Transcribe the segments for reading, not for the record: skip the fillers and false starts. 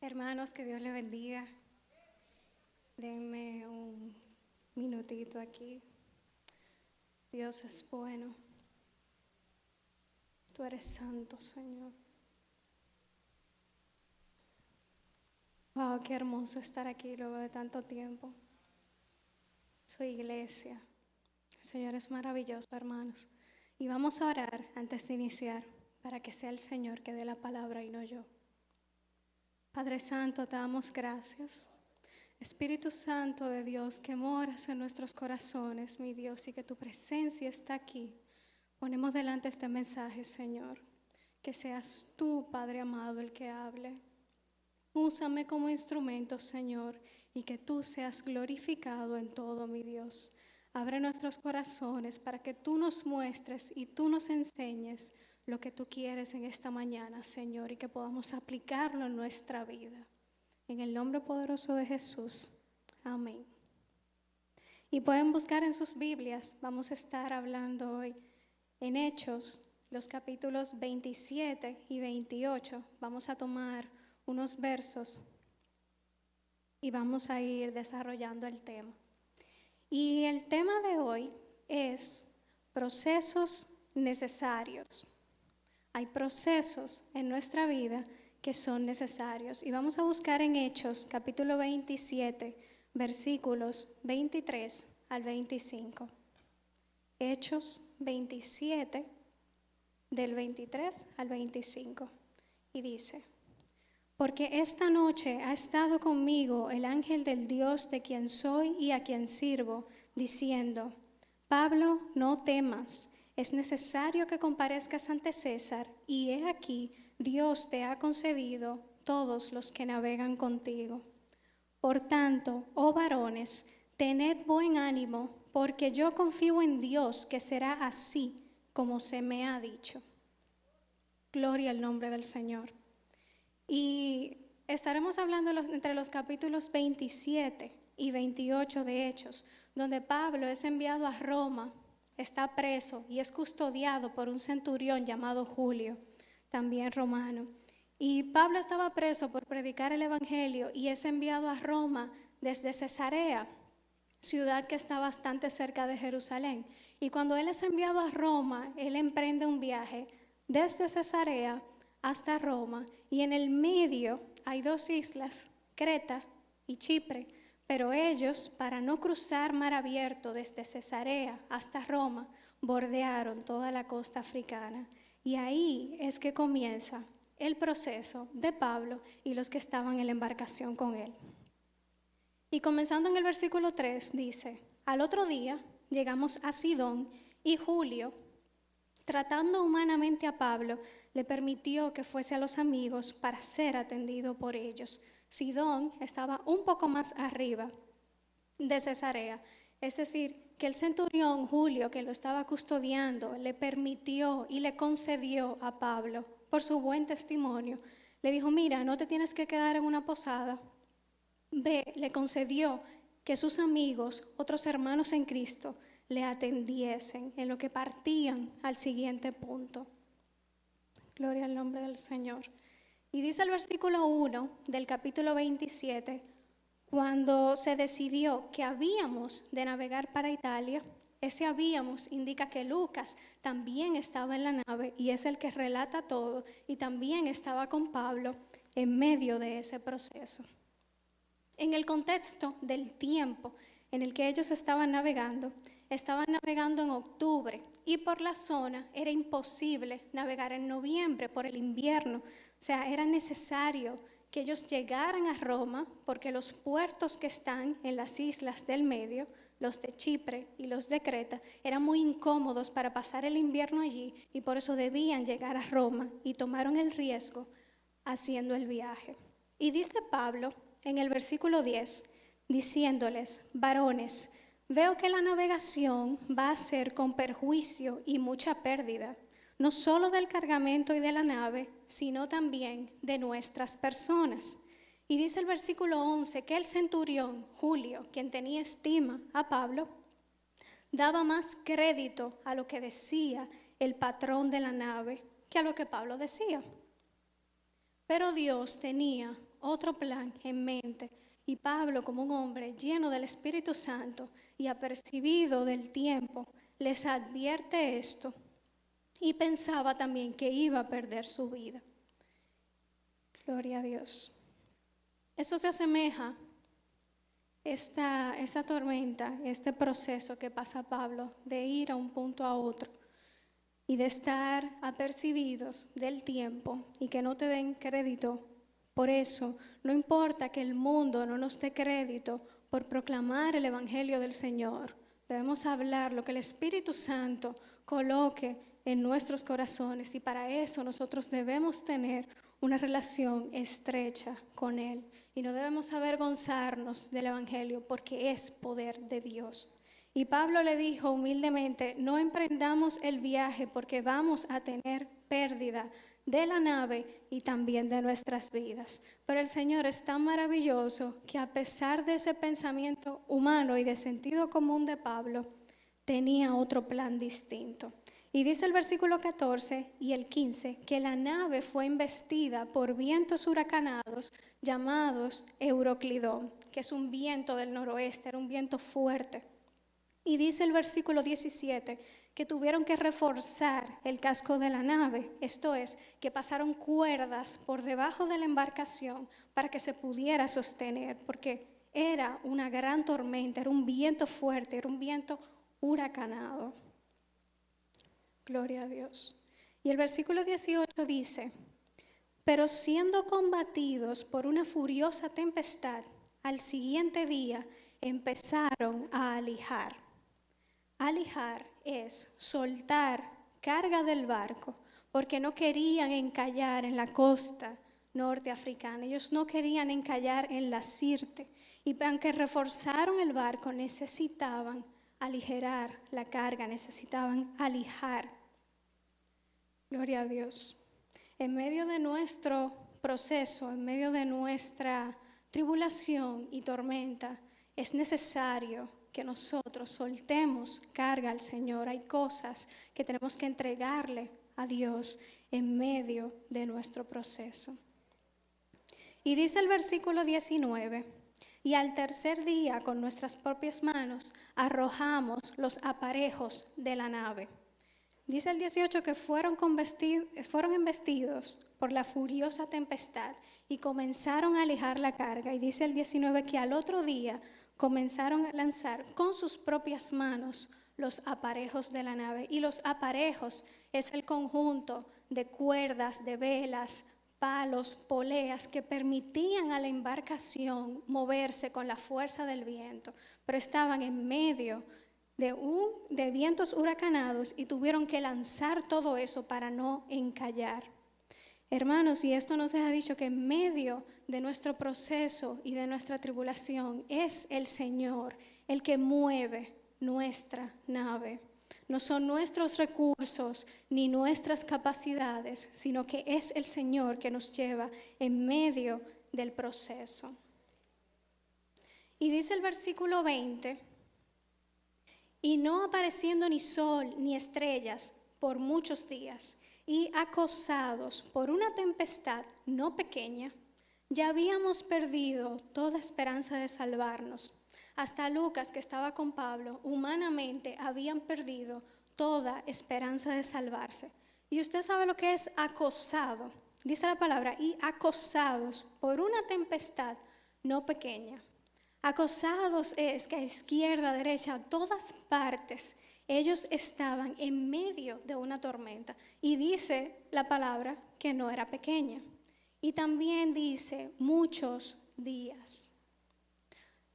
Hermanos, que Dios les bendiga. Denme un minutito aquí. Dios es bueno. Tú eres santo, Señor. Wow, qué hermoso estar aquí luego de tanto tiempo. Su iglesia. El Señor es maravilloso, hermanos. Y vamos a orar antes de iniciar para que sea el Señor que dé la palabra y no yo. Padre Santo, te damos gracias. Espíritu Santo de Dios, que moras en nuestros corazones, mi Dios, y que tu presencia está aquí. Ponemos delante este mensaje, Señor. Que seas tú, Padre amado, el que hable. Úsame como instrumento, Señor, y que tú seas glorificado en todo, mi Dios. Abre nuestros corazones para que tú nos muestres y tú nos enseñes lo que tú quieres en esta mañana, Señor, y que podamos aplicarlo en nuestra vida. En el nombre poderoso de Jesús. Amén. Y pueden buscar en sus Biblias, vamos a estar hablando hoy en Hechos, los capítulos 27 y 28. Vamos a tomar unos versos y vamos a ir desarrollando el tema. Y el tema de hoy es procesos necesarios. Hay procesos en nuestra vida que son necesarios. Y vamos a buscar en Hechos, capítulo 27, versículos 23 al 25. Hechos 27, del 23 al 25. Y dice: porque esta noche ha estado conmigo el ángel del Dios de quien soy y a quien sirvo, diciendo: Pablo, no temas. Es necesario que comparezcas ante César, y he aquí, Dios te ha concedido todos los que navegan contigo. Por tanto, oh varones, tened buen ánimo, porque yo confío en Dios que será así como se me ha dicho. Gloria al nombre del Señor. Y estaremos hablando entre los capítulos 27 y 28 de Hechos, donde Pablo es enviado a Roma, está preso y es custodiado por un centurión llamado Julio, también romano. Y Pablo estaba preso por predicar el evangelio y es enviado a Roma desde Cesarea, ciudad que está bastante cerca de Jerusalén. Y cuando él es enviado a Roma, él emprende un viaje desde Cesarea hasta Roma, y en el medio hay dos islas, Creta y Chipre. Pero ellos, para no cruzar mar abierto desde Cesarea hasta Roma, bordearon toda la costa africana. Y ahí es que comienza el proceso de Pablo y los que estaban en la embarcación con él. Y comenzando en el versículo 3 dice: al otro día llegamos a Sidón, y Julio, tratando humanamente a Pablo, le permitió que fuese a los amigos para ser atendido por ellos. Sidón estaba un poco más arriba de Cesarea, es decir, que el centurión Julio, que lo estaba custodiando, le permitió y le concedió a Pablo, por su buen testimonio, le dijo: mira, no te tienes que quedar en una posada. Ve, le concedió que sus amigos, otros hermanos en Cristo, le atendiesen en lo que partían al siguiente punto. Gloria al nombre del Señor. Y dice el versículo 1 del capítulo 27, cuando se decidió que habíamos de navegar para Italia, ese habíamos indica que Lucas también estaba en la nave y es el que relata todo, y también estaba con Pablo en medio de ese proceso. En el contexto del tiempo en el que ellos estaban navegando en octubre, y por la zona era imposible navegar en noviembre por el invierno. O sea, era necesario que ellos llegaran a Roma, porque los puertos que están en las islas del medio, los de Chipre y los de Creta, eran muy incómodos para pasar el invierno allí, y por eso debían llegar a Roma, y tomaron el riesgo haciendo el viaje. Y dice Pablo en el versículo 10, diciéndoles: varones, veo que la navegación va a ser con perjuicio y mucha pérdida, no solo del cargamento y de la nave, sino también de nuestras personas. Y dice el versículo 11 que el centurión Julio, quien tenía estima a Pablo, daba más crédito a lo que decía el patrón de la nave que a lo que Pablo decía. Pero Dios tenía otro plan en mente. Y Pablo, como un hombre lleno del Espíritu Santo y apercibido del tiempo, les advierte esto y pensaba también que iba a perder su vida. Gloria a Dios. Esto se asemeja, esta tormenta, este proceso que pasa Pablo de ir a un punto a otro y de estar apercibidos del tiempo y que no te den crédito. Por eso, no importa que el mundo no nos dé crédito por proclamar el Evangelio del Señor. Debemos hablar lo que el Espíritu Santo coloque en nuestros corazones y para eso nosotros debemos tener una relación estrecha con Él y no debemos avergonzarnos del Evangelio porque es poder de Dios. Y Pablo le dijo humildemente, no emprendamos el viaje porque vamos a tener pérdida de la nave y también de nuestras vidas. Pero el Señor es tan maravilloso que a pesar de ese pensamiento humano y de sentido común de Pablo, tenía otro plan distinto. Y dice el versículo 14 y el 15 que la nave fue embestida por vientos huracanados llamados Euroclidón, que es un viento del noroeste, era un viento fuerte. Y dice el versículo 17 que tuvieron que reforzar el casco de la nave, esto es, que pasaron cuerdas por debajo de la embarcación para que se pudiera sostener, porque era una gran tormenta, era un viento fuerte, era un viento huracanado. Gloria a Dios. Y el versículo 18 dice, pero siendo combatidos por una furiosa tempestad, al siguiente día empezaron a alijar. Alijar es soltar carga del barco, porque no querían encallar en la costa norteafricana, ellos no querían encallar en la Sirte, y aunque reforzaron el barco, necesitaban aligerar la carga, necesitaban alijar. Gloria a Dios. En medio de nuestro proceso, en medio de nuestra tribulación y tormenta, es necesario que nosotros soltemos carga al Señor. Hay cosas que tenemos que entregarle a Dios en medio de nuestro proceso. Y dice el versículo 19, y al tercer día con nuestras propias manos arrojamos los aparejos de la nave. Dice el 18 que fueron embestidos por la furiosa tempestad y comenzaron a alijar la carga. Y dice el 19 que al otro día comenzaron a lanzar con sus propias manos los aparejos de la nave. Y los aparejos es el conjunto de cuerdas, de velas, palos, poleas que permitían a la embarcación moverse con la fuerza del viento, pero estaban en medio de vientos huracanados y tuvieron que lanzar todo eso para no encallar. Hermanos, y esto nos deja dicho que en medio de nuestro proceso y de nuestra tribulación es el Señor el que mueve nuestra nave. No son nuestros recursos ni nuestras capacidades, sino que es el Señor que nos lleva en medio del proceso. Y dice el versículo 20, y no apareciendo ni sol ni estrellas por muchos días, y acosados por una tempestad no pequeña, ya habíamos perdido toda esperanza de salvarnos. Hasta Lucas, que estaba con Pablo, humanamente habían perdido toda esperanza de salvarse. Y usted sabe lo que es acosado. Dice la palabra, y acosados por una tempestad no pequeña. Acosados es que a izquierda, a derecha, a todas partes, ellos estaban en medio de una tormenta. Y dice la palabra que no era pequeña. Y también dice muchos días.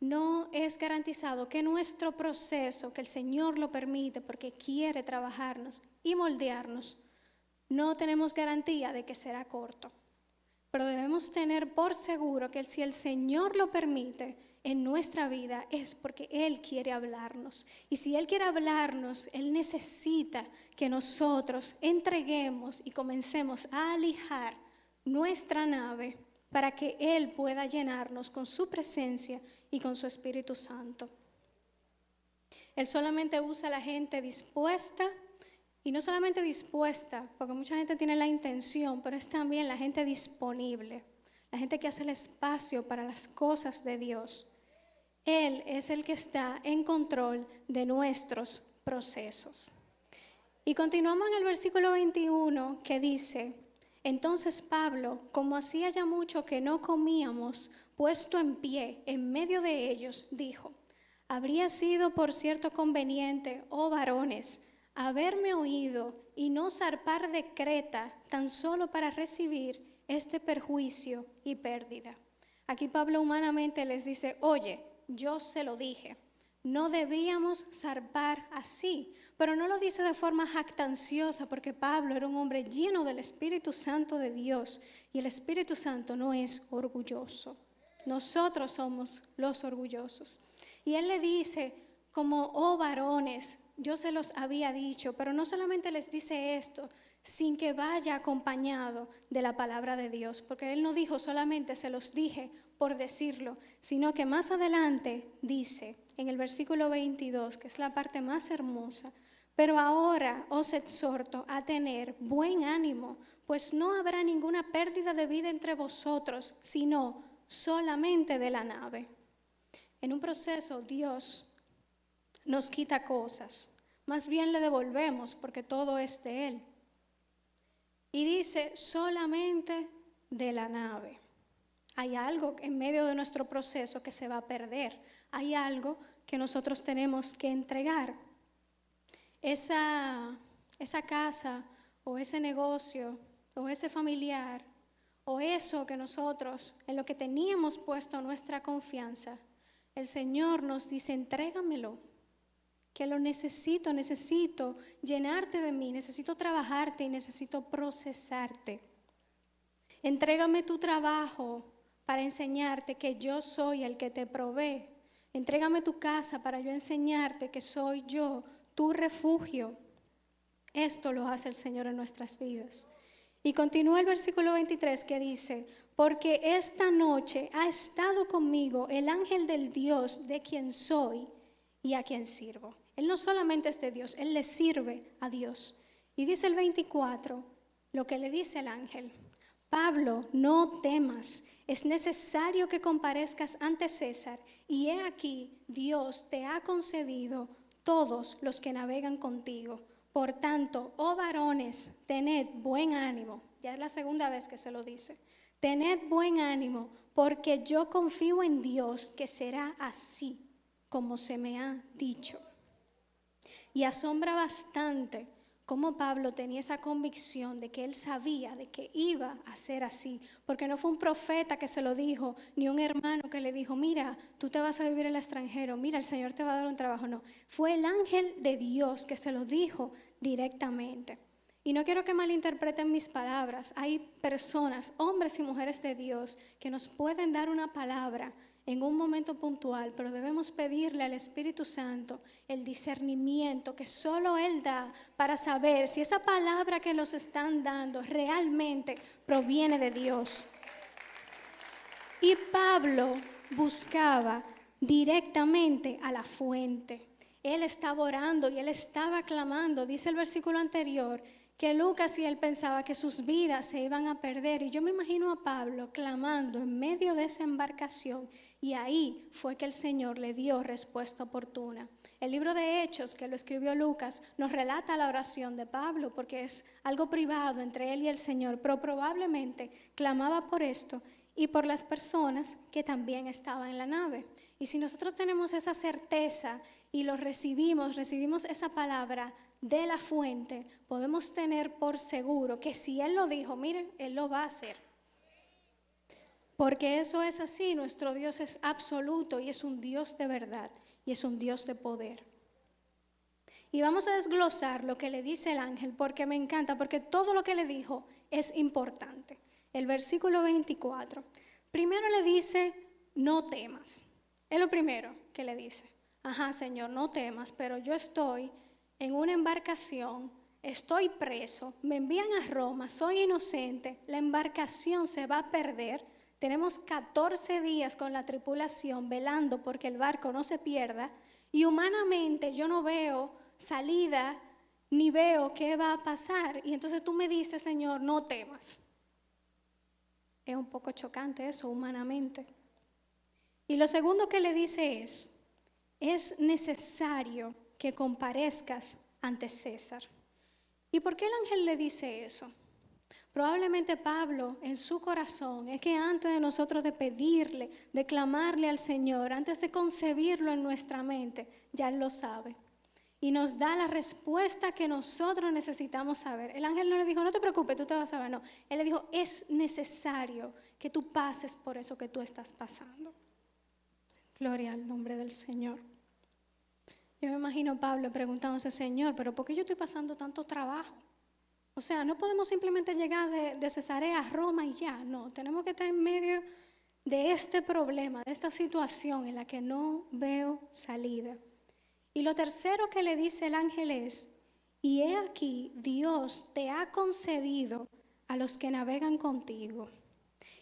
No es garantizado que nuestro proceso, que el Señor lo permite porque quiere trabajarnos y moldearnos, no tenemos garantía de que será corto. Pero debemos tener por seguro que si el Señor lo permite en nuestra vida es porque Él quiere hablarnos. Y si Él quiere hablarnos, Él necesita que nosotros entreguemos y comencemos a alijar nuestra nave para que Él pueda llenarnos con su presencia y con su Espíritu Santo. Él solamente usa a la gente dispuesta, y no solamente dispuesta, porque mucha gente tiene la intención, pero es también la gente disponible, la gente que hace el espacio para las cosas de Dios. Él es el que está en control de nuestros procesos. Y continuamos en el versículo 21 que dice: entonces Pablo, como hacía ya mucho que no comíamos, puesto en pie en medio de ellos, dijo: habría sido por cierto conveniente, oh varones, haberme oído y no zarpar de Creta tan solo para recibir este perjuicio y pérdida. Aquí Pablo humanamente les dice: oye, yo se lo dije, no debíamos zarpar así, pero no lo dice de forma jactanciosa, porque Pablo era un hombre lleno del Espíritu Santo de Dios, y el Espíritu Santo no es orgulloso. Nosotros somos los orgullosos. Y él le dice, como, oh varones, yo se los había dicho, pero no solamente les dice esto, sin que vaya acompañado de la palabra de Dios, porque él no dijo solamente se los dije por decirlo, sino que más adelante dice, en el versículo 22, que es la parte más hermosa: pero ahora os exhorto a tener buen ánimo, pues no habrá ninguna pérdida de vida entre vosotros, sino solamente de la nave. En un proceso Dios nos quita cosas, más bien le devolvemos porque todo es de Él. Y dice solamente de la nave. Hay algo en medio de nuestro proceso que se va a perder. Hay algo que nosotros tenemos que entregar. Esa casa o ese negocio o ese familiar o eso que nosotros, en lo que teníamos puesto nuestra confianza, el Señor nos dice: entrégamelo, que lo necesito llenarte de mí, necesito trabajarte y necesito procesarte. Entrégame tu trabajo para enseñarte que yo soy el que te provee. Entrégame tu casa para yo enseñarte que soy yo tu refugio. Esto lo hace el Señor en nuestras vidas. Y continúa el versículo 23 que dice: porque esta noche ha estado conmigo el ángel del Dios de quien soy y a quien sirvo. Él no solamente es de Dios, él le sirve a Dios. Y dice el 24, lo que le dice el ángel: Pablo, no temas, es necesario que comparezcas ante César, y he aquí, Dios te ha concedido todos los que navegan contigo. Por tanto, oh varones, tened buen ánimo. Ya es la segunda vez que se lo dice. Tened buen ánimo, porque yo confío en Dios que será así como se me ha dicho. Y asombra bastante cómo Pablo tenía esa convicción de que él sabía de que iba a ser así, porque no fue un profeta que se lo dijo, ni un hermano que le dijo: mira, tú te vas a vivir en el extranjero, mira, el Señor te va a dar un trabajo. No, fue el ángel de Dios que se lo dijo directamente. Y no quiero que malinterpreten mis palabras. Hay personas, hombres y mujeres de Dios, que nos pueden dar una palabra en un momento puntual, pero debemos pedirle al Espíritu Santo el discernimiento que solo Él da para saber si esa palabra que nos están dando realmente proviene de Dios. Y Pablo buscaba directamente a la fuente. Él estaba orando y él estaba clamando. Dice el versículo anterior que Lucas y él pensaba que sus vidas se iban a perder. Y yo me imagino a Pablo clamando en medio de esa embarcación. Y ahí fue que el Señor le dio respuesta oportuna. El libro de Hechos, que lo escribió Lucas, nos relata la oración de Pablo porque es algo privado entre él y el Señor, pero probablemente clamaba por esto y por las personas que también estaban en la nave. Y si nosotros tenemos esa certeza y lo recibimos esa palabra de la fuente, podemos tener por seguro que si Él lo dijo, miren, Él lo va a hacer. Porque eso es así, nuestro Dios es absoluto y es un Dios de verdad y es un Dios de poder. Y vamos a desglosar lo que le dice el ángel porque me encanta, porque todo lo que le dijo es importante. El versículo 24, primero le dice: no temas. Es lo primero que le dice. Ajá, Señor, no temas, pero yo estoy en una embarcación, estoy preso, me envían a Roma, soy inocente, la embarcación se va a perder. Tenemos 14 días con la tripulación velando porque el barco no se pierda y humanamente yo no veo salida ni veo qué va a pasar. Y entonces tú me dices: Señor, no temas. Es un poco chocante eso humanamente. Y lo segundo que le dice es necesario que comparezcas ante César. ¿Y por qué el ángel le dice eso? Probablemente Pablo en su corazón es que antes de nosotros de pedirle, de clamarle al Señor, antes de concebirlo en nuestra mente, ya Él lo sabe. Y nos da la respuesta que nosotros necesitamos saber. El ángel no le dijo, no te preocupes, tú te vas a saber. No, él le dijo, es necesario que tú pases por eso que tú estás pasando. Gloria al nombre del Señor. Yo me imagino a Pablo preguntándose, Señor, pero ¿por qué yo estoy pasando tanto trabajo? O sea, no podemos simplemente llegar de Cesarea a Roma y ya. No, tenemos que estar en medio de este problema, de esta situación en la que no veo salida. Y lo tercero que le dice el ángel es, y he aquí, Dios te ha concedido a los que navegan contigo.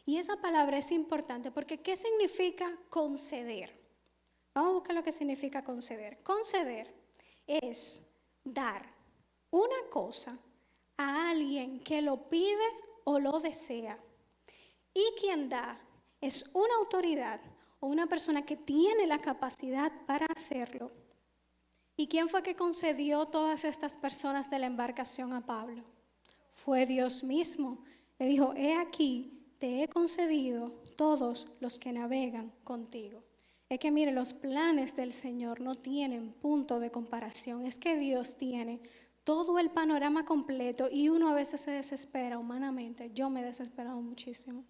Y esa palabra es importante porque ¿qué significa conceder? Vamos a buscar lo que significa conceder. Conceder es dar una cosa a alguien que lo pide o lo desea. Y quien da es una autoridad o una persona que tiene la capacidad para hacerlo. ¿Y quién fue que concedió todas estas personas de la embarcación a Pablo? Fue Dios mismo. Le dijo, he aquí, te he concedido todos los que navegan contigo. Es que mire, los planes del Señor no tienen punto de comparación. Es que Dios tiene todo el panorama completo y uno a veces se desespera humanamente. Yo me he desesperado muchísimo.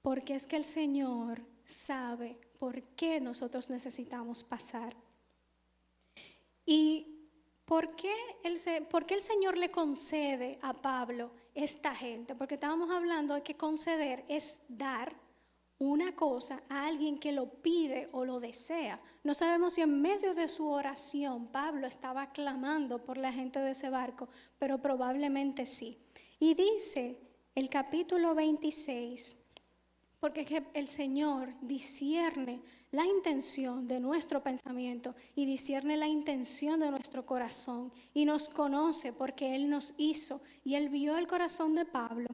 Porque es que el Señor sabe por qué nosotros necesitamos pasar. ¿Y por qué el Señor le concede a Pablo esta gente? Porque estábamos hablando de que conceder es dar una cosa a alguien que lo pide o lo desea. No sabemos si en medio de su oración Pablo estaba clamando por la gente de ese barco, pero probablemente sí. Y dice el capítulo 26, porque el Señor discierne la intención de nuestro pensamiento y discierne la intención de nuestro corazón y nos conoce porque Él nos hizo y Él vio el corazón de Pablo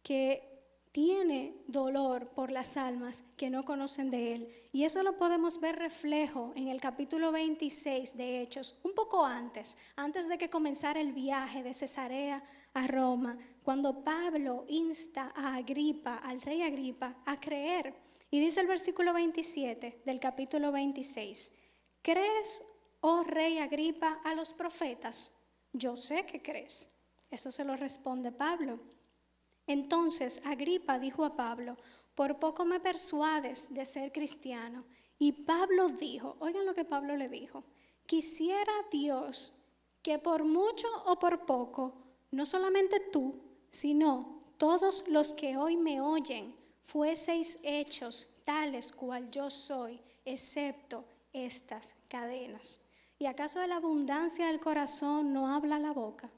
que tiene dolor por las almas que no conocen de Él. Y eso lo podemos ver reflejo en el capítulo 26 de Hechos, un poco antes de que comenzara el viaje de Cesarea a Roma, cuando Pablo insta a Agripa, al rey Agripa, a creer. Y dice el versículo 27 del capítulo 26, ¿crees, oh rey Agripa, a los profetas? Yo sé que crees. Eso se lo responde Pablo. Entonces Agripa dijo a Pablo, por poco me persuades de ser cristiano. Y Pablo dijo, oigan lo que Pablo le dijo, quisiera Dios que por mucho o por poco, no solamente tú, sino todos los que hoy me oyen, fueseis hechos tales cual yo soy, excepto estas cadenas. ¿Y acaso de la abundancia del corazón no habla la boca?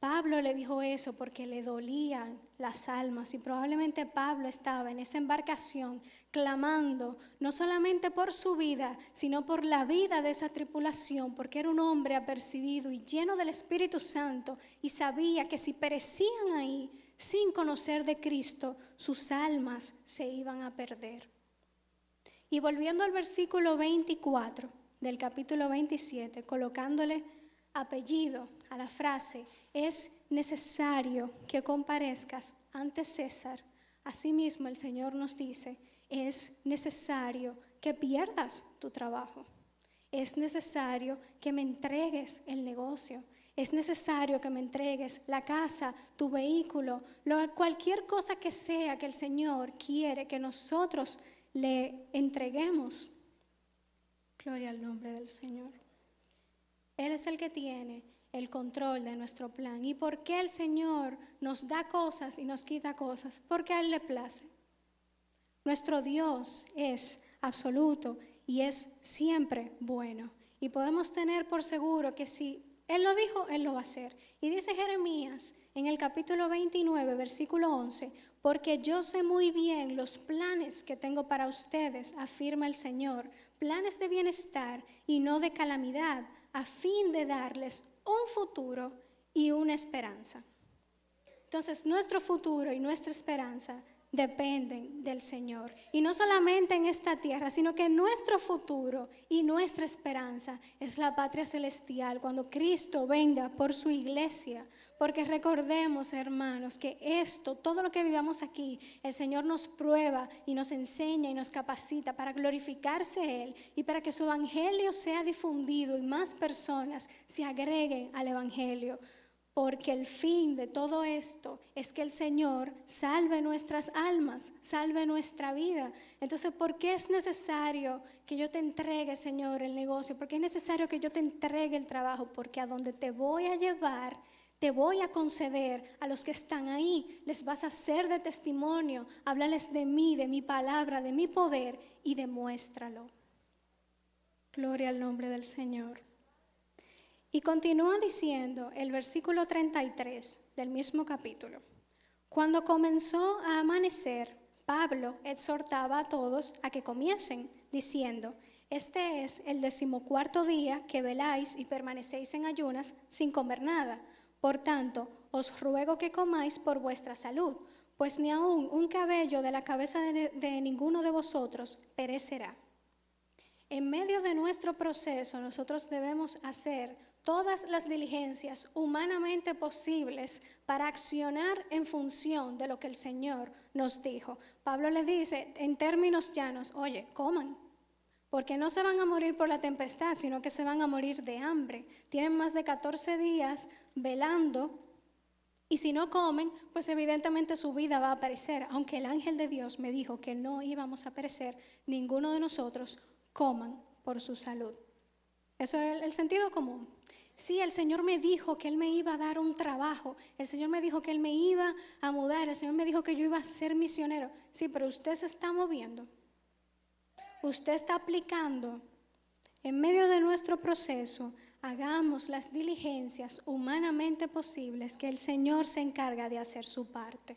Pablo le dijo eso porque le dolían las almas y probablemente Pablo estaba en esa embarcación clamando no solamente por su vida, sino por la vida de esa tripulación, porque era un hombre apercibido y lleno del Espíritu Santo y sabía que si perecían ahí sin conocer de Cristo, sus almas se iban a perder. Y volviendo al versículo 24 del capítulo 27, colocándole apellido a la frase, es necesario que comparezcas ante César. Asimismo, el Señor nos dice, es necesario que pierdas tu trabajo. Es necesario que me entregues el negocio. Es necesario que me entregues la casa, tu vehículo, cualquier cosa que sea que el Señor quiere que nosotros le entreguemos. Gloria al nombre del Señor. Él es el que tiene el control de nuestro plan. ¿Y por qué el Señor nos da cosas y nos quita cosas? Porque a Él le place. Nuestro Dios es absoluto y es siempre bueno. Y podemos tener por seguro que si Él lo dijo, Él lo va a hacer. Y dice Jeremías en el capítulo 29, versículo 11, porque yo sé muy bien los planes que tengo para ustedes, afirma el Señor, planes de bienestar y no de calamidad, a fin de darles un futuro y una esperanza. Entonces, nuestro futuro y nuestra esperanza dependen del Señor. Y no solamente en esta tierra, sino que nuestro futuro y nuestra esperanza es la patria celestial cuando Cristo venga por su iglesia. Porque recordemos, hermanos, que esto, todo lo que vivamos aquí, el Señor nos prueba y nos enseña y nos capacita para glorificarse Él y para que su evangelio sea difundido y más personas se agreguen al evangelio. Porque el fin de todo esto es que el Señor salve nuestras almas, salve nuestra vida. Entonces, ¿por qué es necesario que yo te entregue, Señor, el negocio? ¿Por qué es necesario que yo te entregue el trabajo? Porque a donde te voy a llevar, te voy a conceder a los que están ahí. Les vas a hacer de testimonio, háblales de mí, de mi palabra, de mi poder y demuéstralo. Gloria al nombre del Señor. Y continúa diciendo el versículo 33 del mismo capítulo. Cuando comenzó a amanecer, Pablo exhortaba a todos a que comiesen, diciendo: este es el 14º día que veláis y permanecéis en ayunas sin comer nada. Por tanto, os ruego que comáis por vuestra salud, pues ni aun un cabello de la cabeza de ninguno de vosotros perecerá. En medio de nuestro proceso, nosotros debemos hacer todas las diligencias humanamente posibles para accionar en función de lo que el Señor nos dijo. Pablo le dice en términos llanos: oye, coman, porque no se van a morir por la tempestad, sino que se van a morir de hambre. Tienen más de 14 días velando, y si no comen, pues evidentemente su vida va a perecer. Aunque el ángel de Dios me dijo que no íbamos a perecer, ninguno de nosotros coman por su salud. Eso es el sentido común. Sí, el Señor me dijo que Él me iba a dar un trabajo, el Señor me dijo que Él me iba a mudar, el Señor me dijo que yo iba a ser misionero. Sí, pero usted se está moviendo, usted está aplicando. En medio de nuestro proceso, hagamos las diligencias humanamente posibles, que el Señor se encarga de hacer su parte.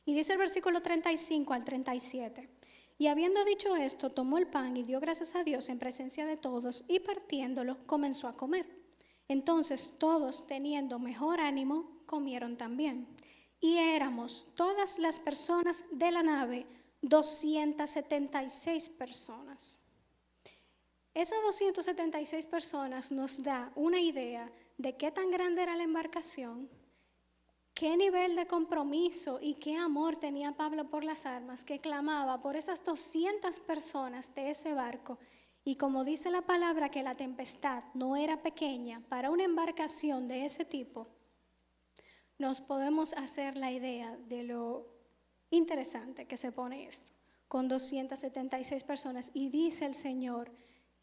Y dice el versículo 35 al 37. Y habiendo dicho esto, tomó el pan y dio gracias a Dios en presencia de todos, y partiéndolo comenzó a comer. Entonces todos, teniendo mejor ánimo, comieron también. Y éramos todas las personas de la nave 276 personas. Esas 276 personas nos da una idea de qué tan grande era la embarcación, qué nivel de compromiso y qué amor tenía Pablo por las almas, que clamaba por esas 200 personas de ese barco. Y como dice la palabra que la tempestad no era pequeña para una embarcación de ese tipo, nos podemos hacer la idea de lo interesante que se pone esto, con 276 personas. Y dice el Señor: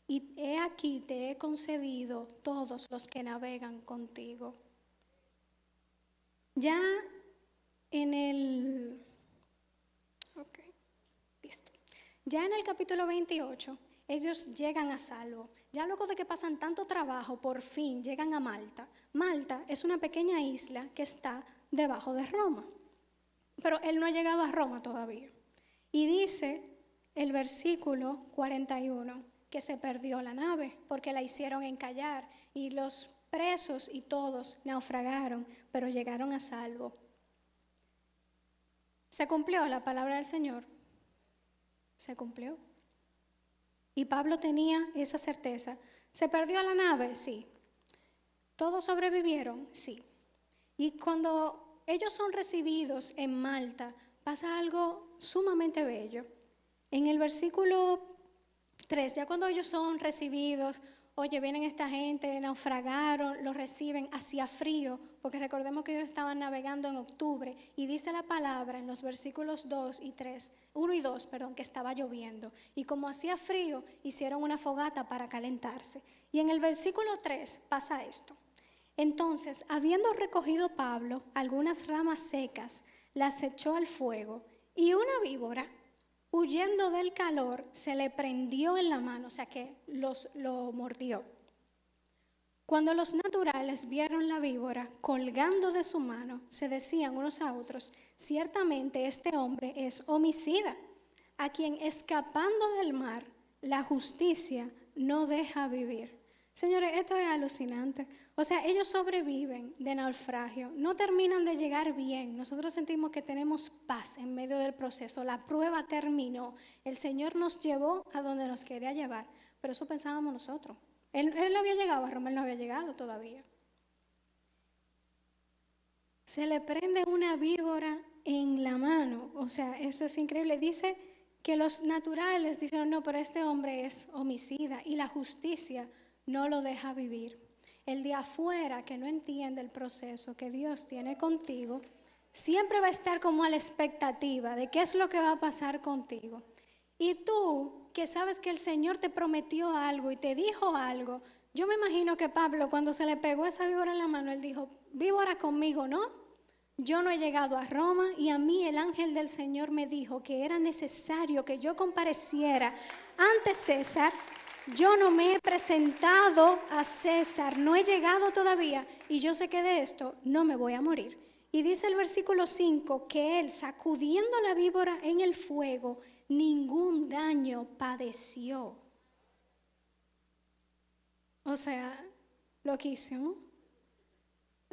y he aquí te he concedido todos los que navegan contigo. Ya en el Ya en el capítulo 28, ellos llegan a salvo. Ya luego de que pasan tanto trabajo, por fin llegan a Malta. Malta es una pequeña isla que está debajo de Roma. Pero él no ha llegado a Roma todavía. Y dice el versículo 41 que se perdió la nave porque la hicieron encallar y los presos y todos naufragaron, pero llegaron a salvo. ¿Se cumplió la palabra del Señor? Se cumplió. Y Pablo tenía esa certeza. ¿Se perdió la nave? Sí. ¿Todos sobrevivieron? Sí. Y cuando ellos son recibidos en Malta, pasa algo sumamente bello. En el versículo 3, ya cuando ellos son recibidos, oye, vienen esta gente, naufragaron, los reciben, hacía frío, porque recordemos que ellos estaban navegando en octubre, y dice la palabra en los versículos 1 y 2, que estaba lloviendo, y como hacía frío, hicieron una fogata para calentarse. Y en el versículo 3 pasa esto: entonces, habiendo recogido Pablo algunas ramas secas, las echó al fuego, y una víbora, huyendo del calor, se le prendió en la mano, o sea que lo mordió. Cuando los naturales vieron la víbora colgando de su mano, se decían unos a otros: ciertamente este hombre es homicida, a quien escapando del mar la justicia no deja vivir. Señores, esto es alucinante. O sea, ellos sobreviven de naufragio, no terminan de llegar bien. Nosotros sentimos que tenemos paz en medio del proceso. La prueba terminó. El Señor nos llevó a donde nos quería llevar. Pero eso pensábamos nosotros. Él no había llegado a Roma, él no había llegado todavía. Se le prende una víbora en la mano. O sea, eso es increíble. Dice que los naturales dicen, no, pero este hombre es homicida y la justicia no lo deja vivir. El de afuera que no entiende el proceso que Dios tiene contigo, siempre va a estar como a la expectativa de qué es lo que va a pasar contigo. Y tú, que sabes que el Señor te prometió algo y te dijo algo, yo me imagino que Pablo, cuando se le pegó esa víbora en la mano, él dijo, víbora conmigo, ¿no? Yo no he llegado a Roma y a mí el ángel del Señor me dijo que era necesario que yo compareciera ante César. Yo no me he presentado a César, no he llegado todavía y yo sé que de esto no me voy a morir. Y dice el versículo 5 que él, sacudiendo la víbora en el fuego, ningún daño padeció. O sea, loquísimo.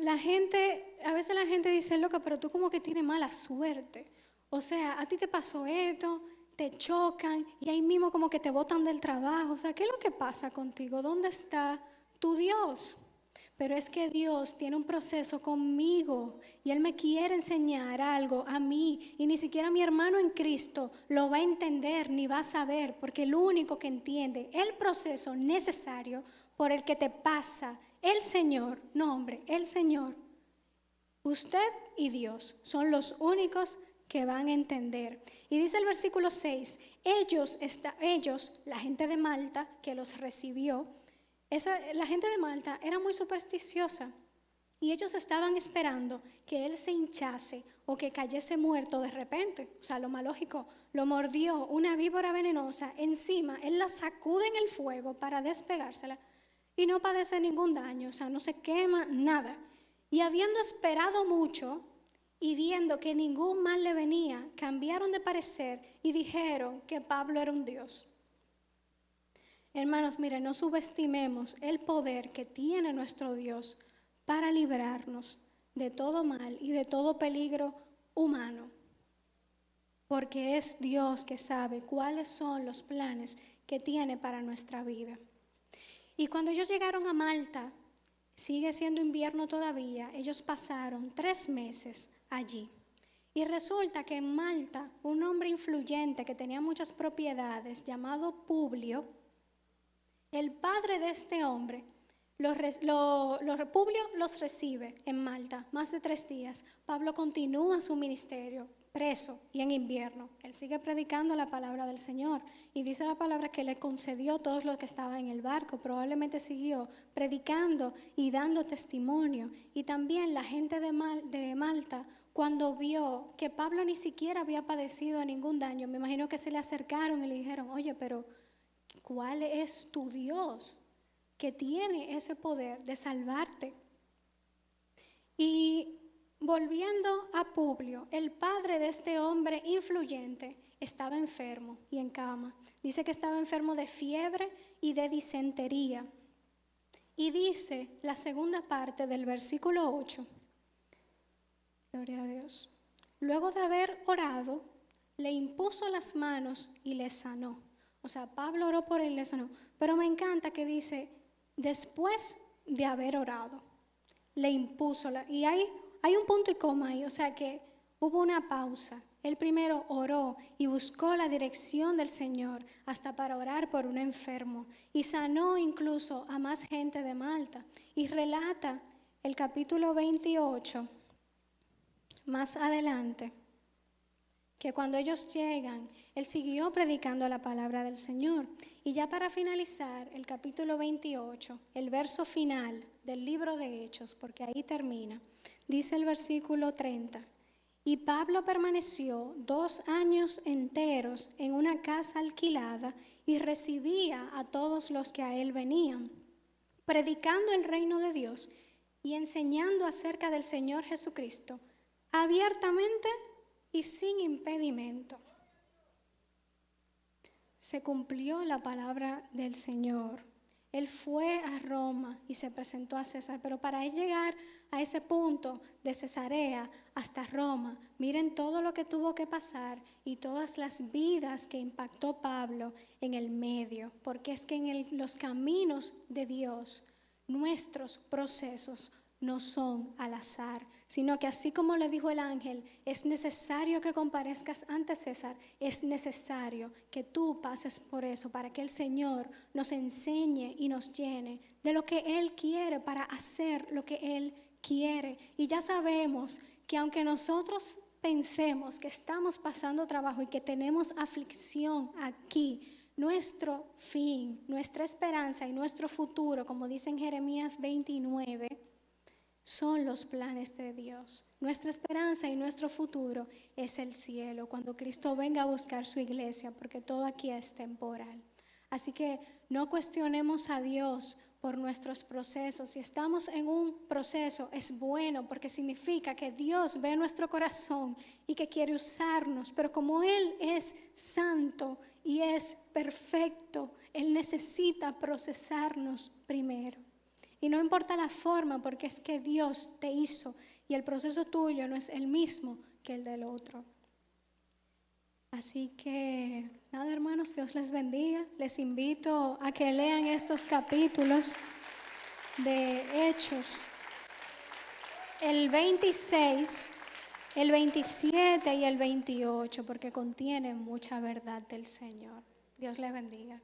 A veces la gente dice, loca, pero tú como que tienes mala suerte. O sea, a ti te pasó esto, te chocan y ahí mismo como que te botan del trabajo. O sea, ¿qué es lo que pasa contigo? ¿Dónde está tu Dios? Pero es que Dios tiene un proceso conmigo y Él me quiere enseñar algo a mí y ni siquiera mi hermano en Cristo lo va a entender ni va a saber, porque el único que entiende el proceso necesario por el que te pasa el Señor, no hombre, el Señor, usted y Dios son los únicos que van a entender. Y dice el versículo 6, ellos, la gente de Malta que los recibió, la gente de Malta era muy supersticiosa y ellos estaban esperando que él se hinchase o que cayese muerto de repente. O sea, lo más lógico, lo mordió una víbora venenosa encima, él la sacude en el fuego para despegársela y no padece ningún daño, o sea, no se quema nada. Y habiendo esperado mucho y viendo que ningún mal le venía, cambiaron de parecer y dijeron que Pablo era un dios. Hermanos, miren, no subestimemos el poder que tiene nuestro Dios para librarnos de todo mal y de todo peligro humano. Porque es Dios que sabe cuáles son los planes que tiene para nuestra vida. Y cuando ellos llegaron a Malta, sigue siendo invierno todavía, ellos pasaron 3 meses allí. Y resulta que en Malta, un hombre influyente que tenía muchas propiedades, llamado Publio, el padre de este hombre, Publio los recibe en Malta más de 3 días. Pablo continúa su ministerio preso y en invierno. Él sigue predicando la palabra del Señor y dice la palabra que le concedió todos los que estaban en el barco. Probablemente siguió predicando y dando testimonio. Y también la gente de Malta, cuando vio que Pablo ni siquiera había padecido ningún daño, me imagino que se le acercaron y le dijeron, oye, pero ¿cuál es tu Dios que tiene ese poder de salvarte? Y volviendo a Publio, el padre de este hombre influyente estaba enfermo y en cama. Dice que estaba enfermo de fiebre y de disentería. Y dice la segunda parte del versículo 8, gloria a Dios, luego de haber orado, le impuso las manos y le sanó. O sea, Pablo oró por él y le sanó. Pero me encanta que dice, después de haber orado, le impuso. Y hay un punto y coma ahí, o sea que hubo una pausa. Él primero oró y buscó la dirección del Señor hasta para orar por un enfermo. Y sanó incluso a más gente de Malta. Y relata el capítulo 28, más adelante, que cuando ellos llegan, él siguió predicando la palabra del Señor. Y ya para finalizar, el capítulo 28, el verso final del libro de Hechos, porque ahí termina, dice el versículo 30, y Pablo permaneció 2 años enteros en una casa alquilada y recibía a todos los que a él venían, predicando el reino de Dios y enseñando acerca del Señor Jesucristo, abiertamente y sin impedimento. Se cumplió la palabra del Señor. Él fue a Roma y se presentó a César, pero para él llegar a ese punto de Cesarea hasta Roma, miren todo lo que tuvo que pasar y todas las vidas que impactó Pablo en el medio, porque es que en los caminos de Dios, nuestros procesos no son al azar, sino que así como le dijo el ángel, es necesario que comparezcas ante César, es necesario que tú pases por eso para que el Señor nos enseñe y nos llene de lo que Él quiere para hacer lo que Él quiere. Y ya sabemos que aunque nosotros pensemos que estamos pasando trabajo y que tenemos aflicción aquí, nuestro fin, nuestra esperanza y nuestro futuro, como dice en Jeremías 29, son los planes de Dios. Nuestra esperanza y nuestro futuro es el cielo, cuando Cristo venga a buscar su iglesia, porque todo aquí es temporal. Así que no cuestionemos a Dios por nuestros procesos. Si estamos en un proceso, es bueno, porque significa que Dios ve nuestro corazón y que quiere usarnos. Pero como Él es santo y es perfecto, Él necesita procesarnos primero. Y no importa la forma, porque es que Dios te hizo y el proceso tuyo no es el mismo que el del otro. Así que, nada, hermanos, Dios les bendiga. Les invito a que lean estos capítulos de Hechos, el 26, el 27 y el 28, porque contienen mucha verdad del Señor. Dios les bendiga.